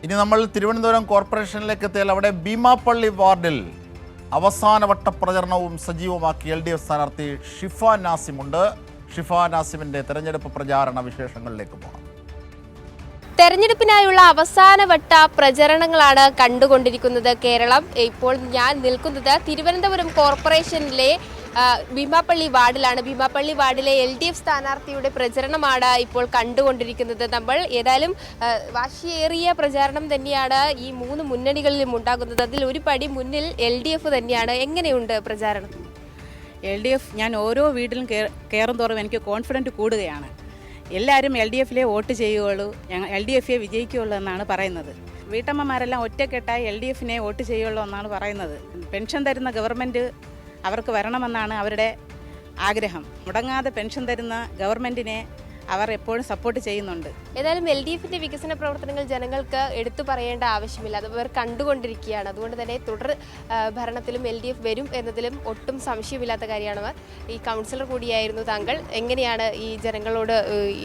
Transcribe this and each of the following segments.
ഇനി നമ്മൾ തിരുവനന്തപുരം കോർപ്പറേഷനിലേക്ക് എത്തിയാൽ അവിടെ ഭീമാപ്പള്ളി വാർഡിൽ അവസാനവട്ട പ്രചരണവും സജീവമാക്കി LDF സ്ഥാനാർത്ഥി ഷിഫ നാസിമുണ്ട്. ഷിഫ നാസിമിന്റെ തെരഞ്ഞെടുപ്പ് പ്രചാരണ വിശേഷങ്ങളിലേക്ക് പോകാം. തെരഞ്ഞെടുപ്പിനായുള്ള അവസാനവട്ട പ്രചരണങ്ങളാണ് കണ്ടുകൊണ്ടിരിക്കുന്നത് കേരളം. ഇപ്പോൾ ഞാൻ നിൽക്കുന്നത് തിരുവനന്തപുരം കോർപ്പറേഷനിലെ ഭീമാപ്പള്ളി വാർഡിലാണ്. ഭീമാപ്പള്ളി വാർഡിലെ LDF സ്ഥാനാർത്ഥിയുടെ പ്രചരണമാണ് ഇപ്പോൾ കണ്ടുകൊണ്ടിരിക്കുന്നത് നമ്മൾ. ഏതായാലും വാശിയേറിയ പ്രചാരണം തന്നെയാണ് ഈ മൂന്ന് മുന്നണികളിലും ഉണ്ടാകുന്നത്. അതിൽ ഒരു പടി മുന്നിൽ LDF തന്നെയാണ്. എങ്ങനെയുണ്ട് പ്രചാരണം? LDF ഞാൻ ഓരോ വീട്ടിലും കയറും തോറും എനിക്ക് കോൺഫിഡൻറ്റ് കൂടുകയാണ്. എല്ലാവരും LDFിലെ വോട്ട് ചെയ്യുകയുള്ളൂ, ഞങ്ങൾ LDFയെ വിജയിക്കുകയുള്ളൂ എന്നാണ് പറയുന്നത്. വീട്ടമ്മമാരെല്ലാം ഒറ്റക്കെട്ടായി LDFിനെ വോട്ട് ചെയ്യുകയുള്ളൂ എന്നാണ് പറയുന്നത്. പെൻഷൻ തരുന്ന ഗവൺമെൻറ് അവർക്ക് വരണമെന്നാണ് അവരുടെ ആഗ്രഹം. മുടങ്ങാതെ പെൻഷൻ തരുന്ന ഗവൺമെൻറ്റിനെ അവർ എപ്പോഴും സപ്പോർട്ട് ചെയ്യുന്നുണ്ട്. ഏതായാലും LDFിൻ്റെ വികസന പ്രവർത്തനങ്ങൾ ജനങ്ങൾക്ക് എടുത്തു പറയേണ്ട ആവശ്യമില്ല, അത് അവർ കണ്ടുകൊണ്ടിരിക്കുകയാണ്. അതുകൊണ്ട് തന്നെ തുടർ ഭരണത്തിലും LDF വരും എന്നതിലും ഒട്ടും സംശയമില്ലാത്ത കാര്യമാണ്. ഈ കൗൺസിലർ കൂടിയായിരുന്നു താങ്കൾ. എങ്ങനെയാണ് ഈ ജനങ്ങളോട്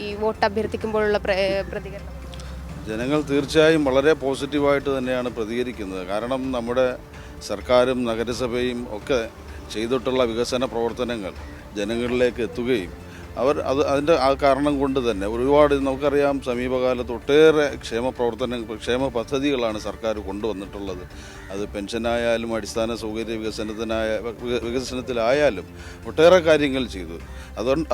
ഈ വോട്ട് അഭ്യർത്ഥിക്കുമ്പോഴുള്ള പ്രതികരണം? ജനങ്ങൾ തീർച്ചയായും വളരെ പോസിറ്റീവായിട്ട് തന്നെയാണ് പ്രതികരിക്കുന്നത്. കാരണം നമ്മുടെ സർക്കാരും നഗരസഭയും ഒക്കെ ചെയ്തിട്ടുള്ള വികസന പ്രവർത്തനങ്ങൾ ജനങ്ങളിലേക്ക് എത്തുകയും അതിൻ്റെ ആ കാരണം കൊണ്ട് തന്നെ ഒരുപാട് നമുക്കറിയാം, സമീപകാലത്ത് ഒട്ടേറെ ക്ഷേമ പദ്ധതികളാണ് സർക്കാർ കൊണ്ടുവന്നിട്ടുള്ളത്. അത് പെൻഷനായാലും അടിസ്ഥാന സൗകര്യ വികസനത്തിലായാലും ഒട്ടേറെ കാര്യങ്ങൾ ചെയ്തു.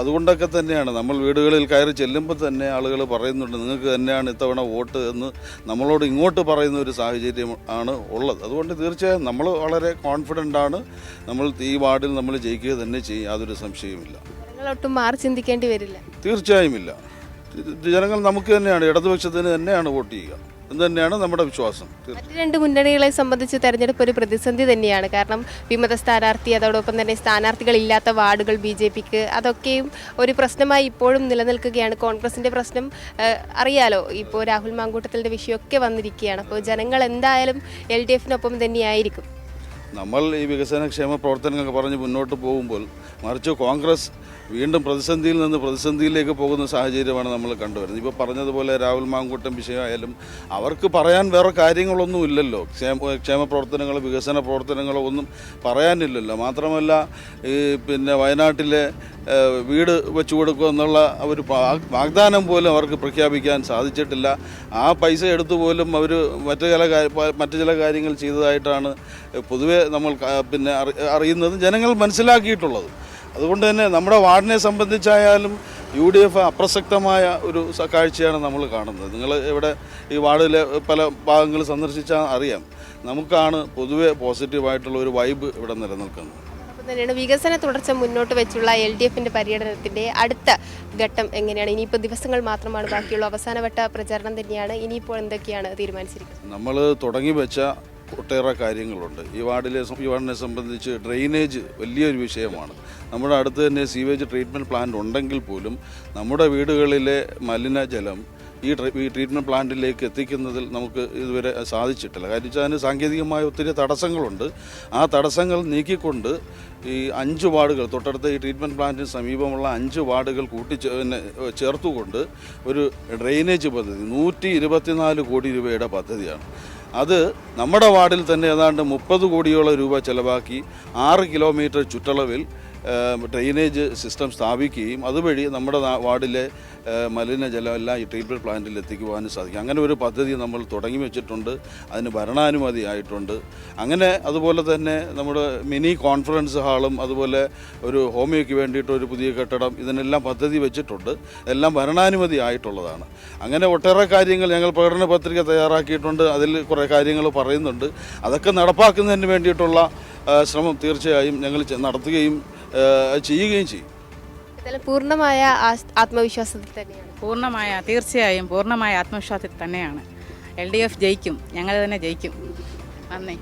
അതുകൊണ്ടൊക്കെ തന്നെയാണ് നമ്മൾ വീടുകളിൽ കയറി ചെല്ലുമ്പോൾ തന്നെ ആളുകൾ പറയുന്നുണ്ട്, നിങ്ങൾക്ക് തന്നെയാണ് ഇത്തവണ വോട്ട് എന്ന് നമ്മളോട് ഇങ്ങോട്ട് പറയുന്ന ഒരു സാഹചര്യം ആണ് ഉള്ളത്. അതുകൊണ്ട് തീർച്ചയായും നമ്മൾ വളരെ കോൺഫിഡൻ്റ് ആണ്. നമ്മൾ ഈ വാർഡിൽ നമ്മൾ ജയിക്കുക തന്നെ ചെയ്യും, യാതൊരു സംശയവുമില്ല. ഒട്ടും മാറി ചിന്തിക്കേണ്ടി വരില്ല? തീർച്ചയായും ഇല്ല. ജനങ്ങൾ നമുക്ക് തന്നെയാണ്, ഇടതുപക്ഷത്തിന് തന്നെയാണ് വോട്ട് ചെയ്യുക എന്ന് തന്നെയാണ് നമ്മുടെ വിശ്വാസം. മറ്റ് രണ്ട് മുന്നണികളെ സംബന്ധിച്ച് തെരഞ്ഞെടുപ്പ് ഒരു പ്രതിസന്ധി തന്നെയാണ്. കാരണം വിമത സ്ഥാനാർത്ഥി, അതോടൊപ്പം തന്നെ സ്ഥാനാർത്ഥികളില്ലാത്ത വാർഡുകൾ BJPക്ക്, അതൊക്കെയും ഒരു പ്രശ്നമായി ഇപ്പോഴും നിലനിൽക്കുകയാണ്. കോൺഗ്രസിൻ്റെ പ്രശ്നം അറിയാലോ, ഇപ്പോൾ രാഹുൽ മാങ്കൂട്ടത്തിൻ്റെ വിഷയമൊക്കെ വന്നിരിക്കുകയാണ്. അപ്പോൾ ജനങ്ങൾ എന്തായാലും LDFിനൊപ്പം തന്നെയായിരിക്കും. നമ്മൾ ഈ വികസനക്ഷേമ പ്രവർത്തനങ്ങൾ പറഞ്ഞ് മുന്നോട്ട് പോകുമ്പോൾ മറിച്ച് കോൺഗ്രസ് വീണ്ടും പ്രതിസന്ധിയിൽ നിന്ന് പ്രതിസന്ധിയിലേക്ക് പോകുന്ന സാഹചര്യമാണ് നമ്മൾ കണ്ടുവരുന്നത്. ഇപ്പോൾ പറഞ്ഞതുപോലെ രാഹുൽ മാങ്കൂട്ടം വിഷയമായാലും അവർക്ക് പറയാൻ വേറെ കാര്യങ്ങളൊന്നും ഇല്ലല്ലോ. ക്ഷേമ പ്രവർത്തനങ്ങളോ വികസന പ്രവർത്തനങ്ങളോ ഒന്നും പറയാനില്ലല്ലോ. മാത്രമല്ല പിന്നെ വയനാട്ടിലെ വീട് വെച്ചു കൊടുക്കുക എന്നുള്ള ഒരു വാഗ്ദാനം പോലും അവർക്ക് പ്രഖ്യാപിക്കാൻ സാധിച്ചിട്ടില്ല. ആ പൈസ എടുത്തു പോലും അവർ മറ്റു ചില കാര്യങ്ങൾ ചെയ്തതായിട്ടാണ് പൊതുവെ നമ്മൾ പിന്നെ അറിയുന്നത്, ജനങ്ങൾ മനസ്സിലാക്കിയിട്ടുള്ളത്. അതുകൊണ്ട് തന്നെ നമ്മുടെ വാർഡിനെ സംബന്ധിച്ചായാലും UDF അപ്രസക്തമായ ഒരു കാഴ്ചയാണ് നമ്മൾ കാണുന്നത്. നിങ്ങൾ ഇവിടെ ഈ വാർഡിലെ പല ഭാഗങ്ങൾ സന്ദർശിച്ചാൽ അറിയാം, നമുക്കാണ് പൊതുവെ പോസിറ്റീവായിട്ടുള്ള ഒരു വൈബ് ഇവിടെ നിലനിൽക്കുന്നത്. അപ്പോൾ തന്നെയാണ് വികസന തുടർച്ച മുന്നോട്ട് വെച്ചുള്ള LDFിൻ്റെ പര്യടനത്തിൻ്റെ അടുത്ത ഘട്ടം എങ്ങനെയാണ്? ഇനിയിപ്പോൾ ദിവസങ്ങൾ മാത്രമാണ് ബാക്കിയുള്ള അവസാനവട്ട പ്രചാരണം തന്നെയാണ്. ഇനിയിപ്പോൾ എന്തൊക്കെയാണ് തീരുമാനിച്ചിരിക്കുന്നത്? നമ്മൾ തുടങ്ങി വെച്ച ഒട്ടേറെ കാര്യങ്ങളുണ്ട്. ഈ വാർഡിനെ സംബന്ധിച്ച് ഡ്രെയിനേജ് വലിയൊരു വിഷയമാണ്. നമ്മുടെ അടുത്ത് തന്നെ സീവേജ് ട്രീറ്റ്മെൻറ്റ് പ്ലാന്റ് ഉണ്ടെങ്കിൽ പോലും നമ്മുടെ വീടുകളിലെ മലിനജലം ഈ ട്രീറ്റ്മെൻറ്റ് പ്ലാന്റിലേക്ക് എത്തിക്കുന്നതിൽ നമുക്ക് ഇതുവരെ സാധിച്ചിട്ടില്ല. കാര്യം വെച്ചാൽ അതിന് സാങ്കേതികമായ ഒത്തിരി തടസ്സങ്ങളുണ്ട്. ആ തടസ്സങ്ങൾ നീക്കിക്കൊണ്ട് ഈ 5 വാർഡുകൾ തൊട്ടടുത്ത ഈ ട്രീറ്റ്മെൻറ്റ് പ്ലാന്റിന് സമീപമുള്ള 5 വാർഡുകൾ ചേർത്തുകൊണ്ട് ഒരു ഡ്രെയിനേജ് പദ്ധതി 124 കോടി രൂപയുടെ പദ്ധതിയാണ്. അത് നമ്മുടെ വാർഡിൽ തന്നെ ഏതാണ്ട് 30 കോടിയോളം രൂപ ചിലവാക്കി 6 കിലോമീറ്റർ ചുറ്റളവിൽ ഡ്രെയിനേജ് സിസ്റ്റം സ്ഥാപിക്കുകയും അതുവഴി നമ്മുടെ വാർഡിലെ മലിനജലം എല്ലാം ഈ ട്രീറ്റ്മെൻറ്റ് പ്ലാന്റിൽ എത്തിക്കുവാനും സാധിക്കും. അങ്ങനെ ഒരു പദ്ധതി നമ്മൾ തുടങ്ങി വെച്ചിട്ടുണ്ട്. അതിന് ഭരണാനുമതി ആയിട്ടുണ്ട്. അങ്ങനെ അതുപോലെ തന്നെ നമ്മുടെ മിനി കോൺഫറൻസ് ഹാളും അതുപോലെ ഒരു ഹോമിയോയ്ക്ക് വേണ്ടിയിട്ട് ഒരു പുതിയ കെട്ടിടം, ഇതിനെല്ലാം പദ്ധതി വെച്ചിട്ടുണ്ട്. എല്ലാം ഭരണാനുമതി ആയിട്ടുള്ളതാണ്. അങ്ങനെ ഒട്ടേറെ കാര്യങ്ങൾ ഞങ്ങൾ പ്രകടന പത്രിക തയ്യാറാക്കിയിട്ടുണ്ട്. അതിൽ കുറേ കാര്യങ്ങൾ പറയുന്നുണ്ട്. അതൊക്കെ നടപ്പാക്കുന്നതിന് വേണ്ടിയിട്ടുള്ള ശ്രമം തീർച്ചയായും ഞങ്ങൾ നടത്തുകയും ചെയ്യുകയും ചെയ്യും. പൂർണ്ണമായ ആത്മവിശ്വാസത്തിൽ തന്നെയാണ്. തീർച്ചയായും പൂർണ്ണമായ ആത്മവിശ്വാസത്തിൽ തന്നെയാണ്. LDF ജയിക്കും, ഞങ്ങൾ തന്നെ ജയിക്കും. നന്ദി.